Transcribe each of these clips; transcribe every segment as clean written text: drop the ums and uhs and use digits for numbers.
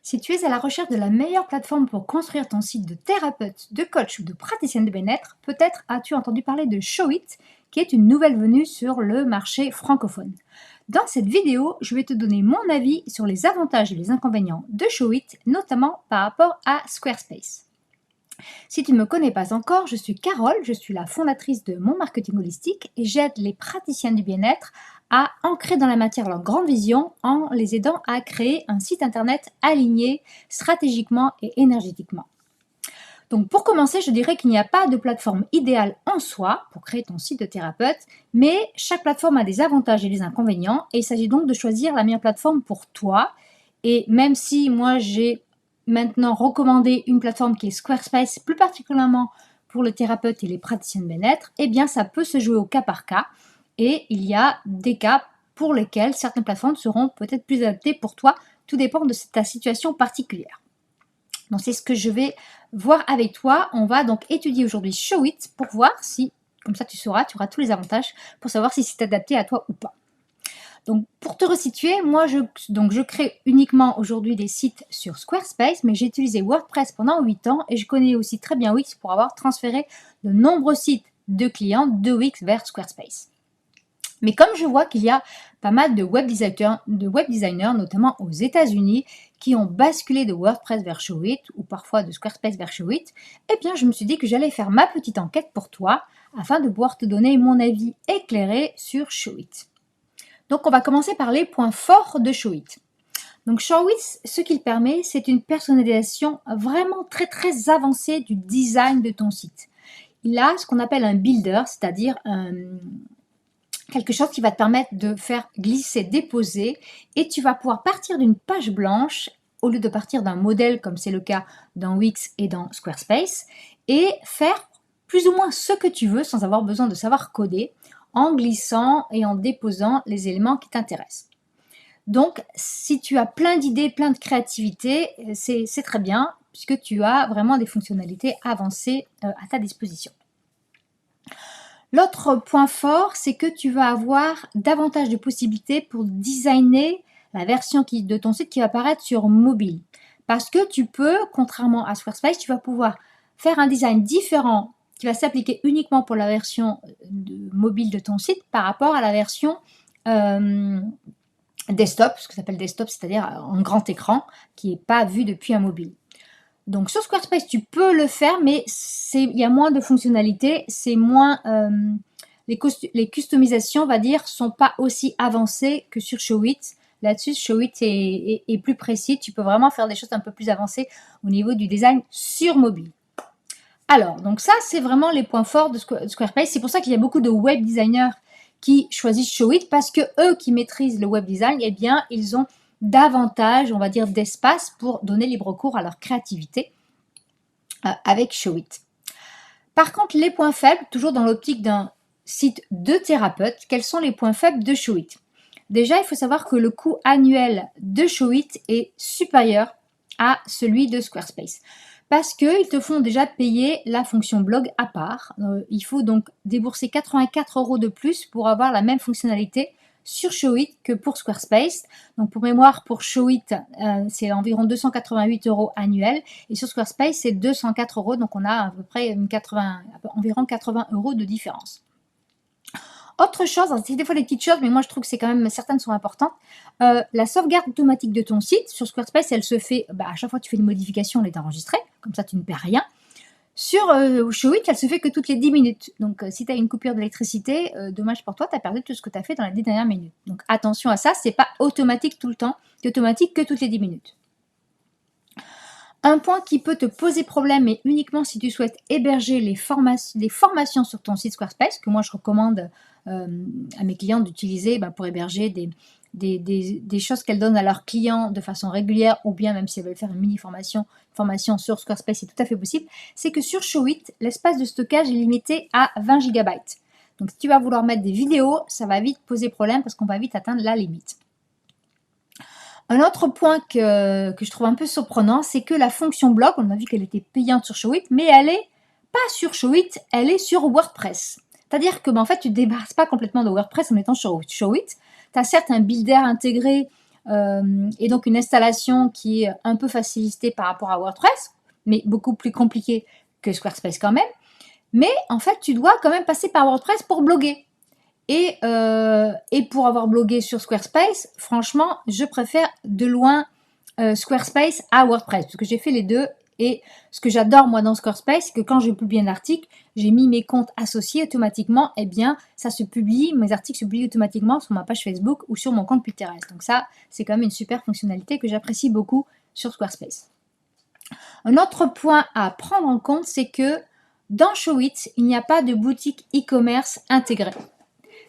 Si tu es à la recherche de la meilleure plateforme pour construire ton site de thérapeute, de coach ou de praticienne de bien-être, peut-être as-tu entendu parler de Showit, qui est une nouvelle venue sur le marché francophone. Dans cette vidéo, je vais te donner mon avis sur les avantages et les inconvénients de Showit, notamment par rapport à Squarespace. Si tu ne me connais pas encore, je suis Carole, je suis la fondatrice de Mon Marketing Holistique et j'aide les praticiens du bien-être à ancrer dans la matière leur grande vision en les aidant à créer un site internet aligné stratégiquement et énergétiquement. Donc pour commencer, je dirais qu'il n'y a pas de plateforme idéale en soi pour créer ton site de thérapeute, mais chaque plateforme a des avantages et des inconvénients et il s'agit donc de choisir la meilleure plateforme pour toi. Et même si moi j'ai maintenant recommandé une plateforme qui est Squarespace, plus particulièrement pour le thérapeute et les praticiens de bien-être, eh bien ça peut se jouer au cas par cas et il y a des cas pour lesquels certaines plateformes seront peut-être plus adaptées pour toi, tout dépend de ta situation particulière. Donc c'est ce que je vais voir avec toi. On va donc étudier aujourd'hui Showit pour voir si, comme ça tu auras tous les avantages pour savoir si c'est adapté à toi ou pas. Donc pour te resituer, moi je crée uniquement aujourd'hui des sites sur Squarespace, mais j'ai utilisé WordPress pendant 8 ans et je connais aussi très bien Wix pour avoir transféré de nombreux sites de clients de Wix vers Squarespace. Mais comme je vois qu'il y a pas mal de web designers, notamment aux États-Unis, qui ont basculé de WordPress vers Showit ou parfois de Squarespace vers Showit, eh bien je me suis dit que j'allais faire ma petite enquête pour toi afin de pouvoir te donner mon avis éclairé sur Showit. Donc on va commencer par les points forts de Showit. Donc Showit, ce qu'il permet, c'est une personnalisation vraiment très avancée du design de ton site. Il a ce qu'on appelle un builder, c'est-à-dire quelque chose qui va te permettre de faire glisser, déposer, et tu vas pouvoir partir d'une page blanche au lieu de partir d'un modèle comme c'est le cas dans Wix et dans Squarespace, et faire plus ou moins ce que tu veux sans avoir besoin de savoir coder, en glissant et en déposant les éléments qui t'intéressent. Donc, si tu as plein d'idées, plein de créativité, c'est très bien, puisque tu as vraiment des fonctionnalités avancées à ta disposition. L'autre point fort, c'est que tu vas avoir davantage de possibilités pour designer la version de ton site qui va apparaître sur mobile. Parce que tu peux, contrairement à Squarespace, tu vas pouvoir faire un design différent qui va s'appliquer uniquement pour la version mobile de ton site par rapport à la version desktop, ce que s'appelle desktop, c'est-à-dire en grand écran, qui n'est pas vu depuis un mobile. Donc sur Squarespace, tu peux le faire, mais il y a moins de fonctionnalités, c'est moins les customisations, on va dire, sont pas aussi avancées que sur Showit. Là-dessus, Showit est plus précis. Tu peux vraiment faire des choses un peu plus avancées au niveau du design sur mobile. Alors, donc ça, c'est vraiment les points forts de Squarespace. C'est pour ça qu'il y a beaucoup de web designers qui choisissent Showit parce que eux qui maîtrisent le web design, eh bien, ils ont davantage, on va dire, d'espace pour donner libre cours à leur créativité avec Showit. Par contre, les points faibles, toujours dans l'optique d'un site de thérapeute, quels sont les points faibles de Showit? Déjà, il faut savoir que le coût annuel de Showit est supérieur à celui de Squarespace. Parce qu'ils te font déjà payer la fonction blog à part. Il faut donc débourser 84 € de plus pour avoir la même fonctionnalité sur Showit que pour Squarespace. Donc pour mémoire, pour Showit, c'est environ 288 € annuels et sur Squarespace, c'est 204 €. Donc on a à peu près environ 80 € de différence. Autre chose, c'est des fois des petites choses, mais moi je trouve que c'est quand même, certaines sont importantes. La sauvegarde automatique de ton site, sur Squarespace, elle se fait, à chaque fois que tu fais une modification, elle est enregistrée, comme ça tu ne perds rien. Sur Showit, elle se fait que toutes les 10 minutes. Donc si tu as une coupure d'électricité, dommage pour toi, tu as perdu tout ce que tu as fait dans les 10 dernières minutes. Donc attention à ça, c'est pas automatique tout le temps, c'est automatique que toutes les 10 minutes. Un point qui peut te poser problème, mais uniquement si tu souhaites héberger des formations sur ton site Squarespace, que moi je recommande à mes clients d'utiliser pour héberger des choses qu'elles donnent à leurs clients de façon régulière, ou bien même si elles veulent faire une mini-formation sur Squarespace, c'est tout à fait possible, c'est que sur Showit, l'espace de stockage est limité à 20 GB. Donc si tu vas vouloir mettre des vidéos, ça va vite poser problème parce qu'on va vite atteindre la limite. Un autre point que je trouve un peu surprenant, c'est que la fonction blog, on a vu qu'elle était payante sur Showit, mais elle est pas sur Showit, elle est sur WordPress. C'est-à-dire que en fait, tu ne te débarrasses pas complètement de WordPress en étant sur Showit. Tu as certes un builder intégré et donc une installation qui est un peu facilitée par rapport à WordPress, mais beaucoup plus compliquée que Squarespace quand même. Mais en fait, tu dois quand même passer par WordPress pour bloguer. Et pour avoir blogué sur Squarespace, franchement, je préfère de loin Squarespace à WordPress, parce que j'ai fait les deux. Et ce que j'adore moi dans Squarespace, c'est que quand je publie un article, j'ai mis mes comptes associés automatiquement, et bien ça se publie, mes articles se publient automatiquement sur ma page Facebook ou sur mon compte Pinterest. Donc ça, c'est quand même une super fonctionnalité que j'apprécie beaucoup sur Squarespace. Un autre point à prendre en compte, c'est que dans Showit, il n'y a pas de boutique e-commerce intégrée.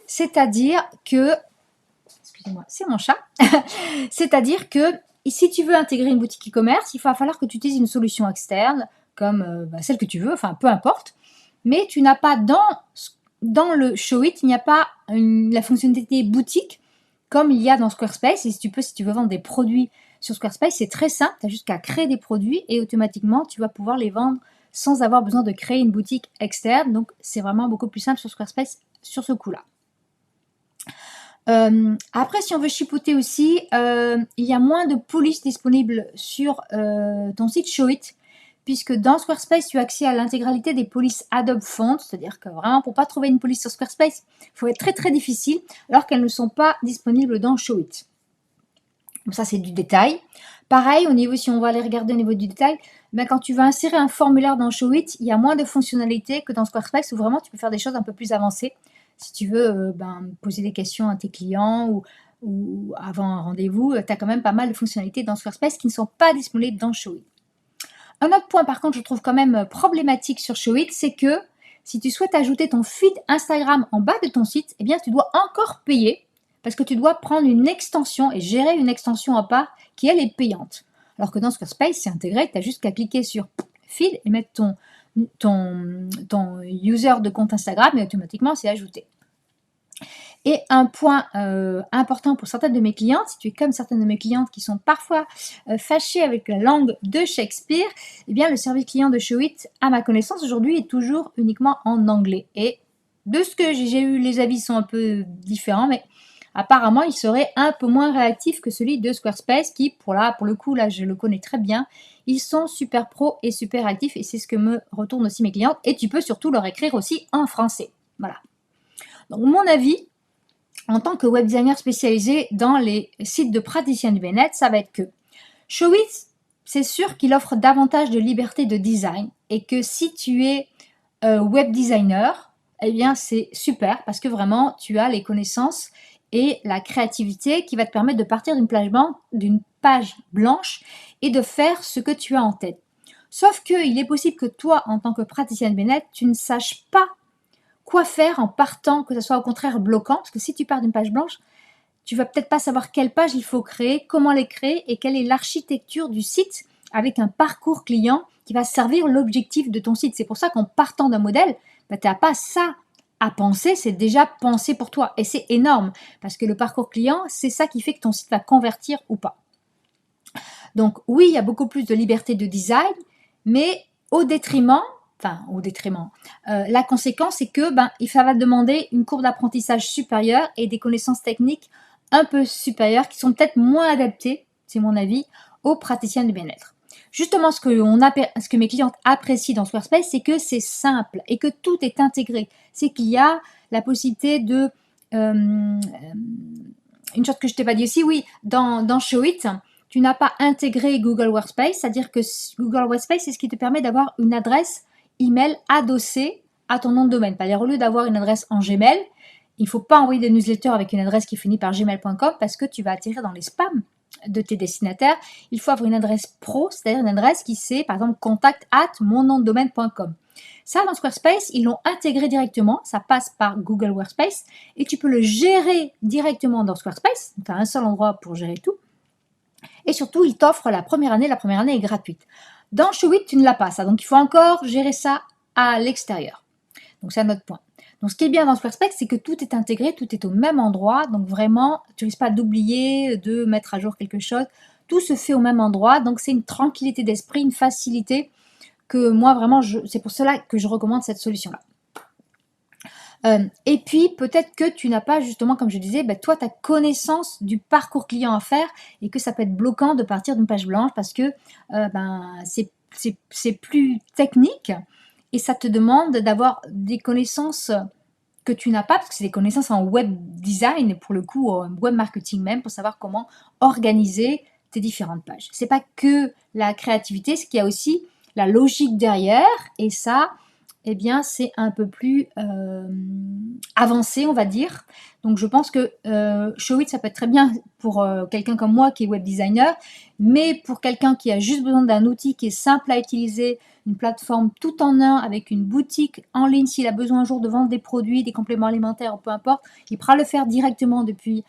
C'est-à-dire que, excusez-moi, c'est mon chat, c'est-à-dire que si tu veux intégrer une boutique e-commerce, il va falloir que tu utilises une solution externe, comme celle que tu veux, enfin peu importe, mais tu n'as pas dans le Showit, il n'y a pas la fonctionnalité boutique comme il y a dans Squarespace. Et si tu veux vendre des produits sur Squarespace, c'est très simple, tu as juste qu'à créer des produits et automatiquement tu vas pouvoir les vendre sans avoir besoin de créer une boutique externe. Donc c'est vraiment beaucoup plus simple sur Squarespace sur ce coup-là. Après, si on veut chipouter aussi, il y a moins de polices disponibles sur ton site Showit, puisque dans Squarespace, tu as accès à l'intégralité des polices Adobe Font, c'est-à-dire que vraiment, pour pas trouver une police sur Squarespace, il faut être très très difficile, alors qu'elles ne sont pas disponibles dans Showit. Donc ça, c'est du détail. Pareil, au niveau, si on va aller regarder au niveau du détail, ben, quand tu vas insérer un formulaire dans Showit, il y a moins de fonctionnalités que dans Squarespace, où vraiment tu peux faire des choses un peu plus avancées. Si tu veux poser des questions à tes clients ou avant un rendez-vous, tu as quand même pas mal de fonctionnalités dans Squarespace qui ne sont pas disponibles dans Showit. Un autre point, par contre, je trouve quand même problématique sur Showit, c'est que si tu souhaites ajouter ton feed Instagram en bas de ton site, eh bien, tu dois encore payer parce que tu dois prendre une extension et gérer une extension à part qui, elle, est payante. Alors que dans Squarespace, c'est intégré, tu as juste qu'à cliquer sur feed et mettre ton user de compte Instagram et automatiquement, c'est ajouté. Et un point important pour certaines de mes clientes, si tu es comme certaines de mes clientes qui sont parfois fâchées avec la langue de Shakespeare, eh bien le service client de Showit, à ma connaissance aujourd'hui, est toujours uniquement en anglais. Et de ce que j'ai eu, les avis sont un peu différents, mais apparemment il serait un peu moins réactif que celui de Squarespace qui, pour le coup, là je le connais très bien, ils sont super pro et super actifs et c'est ce que me retournent aussi mes clientes. Et tu peux surtout leur écrire aussi en français. Voilà. Donc mon avis, en tant que web designer spécialisé dans les sites de praticiens du bien-être, ça va être que Showit, c'est sûr qu'il offre davantage de liberté de design et que si tu es web designer, eh bien c'est super parce que vraiment tu as les connaissances et la créativité qui va te permettre de partir d'une page blanche et de faire ce que tu as en tête. Sauf qu'il est possible que toi, en tant que praticien de bien-être, tu ne saches pas quoi faire en partant, que ce soit au contraire bloquant, parce que si tu pars d'une page blanche, tu vas peut-être pas savoir quelle page il faut créer, comment les créer et quelle est l'architecture du site avec un parcours client qui va servir l'objectif de ton site. C'est pour ça qu'en partant d'un modèle, tu n'as pas ça à penser, c'est déjà pensé pour toi. Et c'est énorme, parce que le parcours client, c'est ça qui fait que ton site va convertir ou pas. Donc oui, il y a beaucoup plus de liberté de design, mais au détriment, la conséquence, c'est que il va demander une courbe d'apprentissage supérieure et des connaissances techniques un peu supérieures qui sont peut-être moins adaptées, c'est mon avis, aux praticiens du bien-être. Justement, ce que mes clientes apprécient dans Squarespace, c'est que c'est simple et que tout est intégré. C'est qu'il y a la possibilité de... une chose que je t'ai pas dit aussi, oui, dans Showit, tu n'as pas intégré Google Workspace, c'est-à-dire que Google Workspace, c'est ce qui te permet d'avoir une adresse email adossée à ton nom de domaine. Au lieu d'avoir une adresse en Gmail, il ne faut pas envoyer des newsletters avec une adresse qui finit par gmail.com parce que tu vas atterrir dans les spams de tes destinataires. Il faut avoir une adresse pro, c'est-à-dire une adresse qui c'est par exemple contact@monnomdedomaine.com. Ça, dans Squarespace, ils l'ont intégré directement, ça passe par Google Workspace et tu peux le gérer directement dans Squarespace. Tu as un seul endroit pour gérer tout. Et surtout, il t'offre la première année est gratuite. Dans Showit, tu ne l'as pas ça, donc il faut encore gérer ça à l'extérieur. Donc c'est un autre point. Donc ce qui est bien dans Squarespace, c'est que tout est intégré, tout est au même endroit, donc vraiment, tu risques pas d'oublier de mettre à jour quelque chose. Tout se fait au même endroit, donc c'est une tranquillité d'esprit, une facilité que moi vraiment, c'est pour cela que je recommande cette solution-là. Et puis peut-être que tu n'as pas justement, comme je disais, toi, ta connaissance du parcours client à faire et que ça peut être bloquant de partir d'une page blanche parce que, c'est plus technique et ça te demande d'avoir des connaissances que tu n'as pas, parce que c'est des connaissances en web design, pour le coup, en web marketing même, pour savoir comment organiser tes différentes pages. C'est pas que la créativité, c'est qu'il y a aussi la logique derrière, et ça, eh bien, c'est un peu plus avancé, on va dire. Donc, je pense que Showit, ça peut être très bien pour quelqu'un comme moi qui est web designer, mais pour quelqu'un qui a juste besoin d'un outil qui est simple à utiliser, une plateforme tout en un avec une boutique en ligne, s'il a besoin un jour de vendre des produits, des compléments alimentaires, peu importe, il pourra le faire directement depuis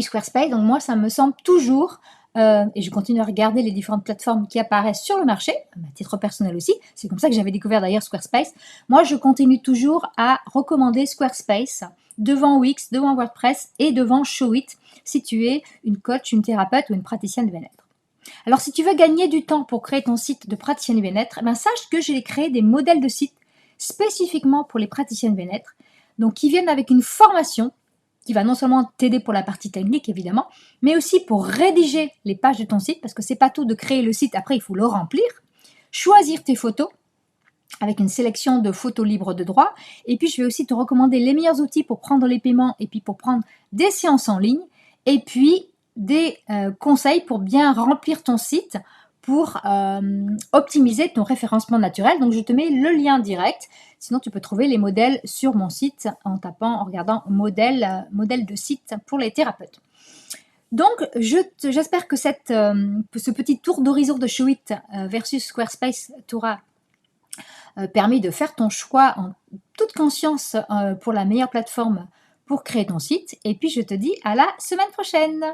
Squarespace. Donc moi, ça me semble toujours, et je continue à regarder les différentes plateformes qui apparaissent sur le marché, à titre personnel aussi, c'est comme ça que j'avais découvert d'ailleurs Squarespace. Moi, je continue toujours à recommander Squarespace devant Wix, devant WordPress et devant Showit, si tu es une coach, une thérapeute ou une praticienne de bien-être. Alors, si tu veux gagner du temps pour créer ton site de praticienne de bien-être, sache que j'ai créé des modèles de sites spécifiquement pour les praticiennes de bien-être, donc qui viennent avec une formation qui va non seulement t'aider pour la partie technique, évidemment, mais aussi pour rédiger les pages de ton site, parce que c'est pas tout de créer le site, après il faut le remplir, choisir tes photos, avec une sélection de photos libres de droit, et puis je vais aussi te recommander les meilleurs outils pour prendre les paiements, et puis pour prendre des séances en ligne, et puis des conseils pour bien remplir ton site, pour optimiser ton référencement naturel. Donc je te mets le lien direct. Sinon, tu peux trouver les modèles sur mon site en tapant, en regardant modèle de site pour les thérapeutes. Donc, j'espère que ce petit tour d'horizon de Showit versus Squarespace t'aura permis de faire ton choix en toute conscience pour la meilleure plateforme pour créer ton site. Et puis, je te dis à la semaine prochaine.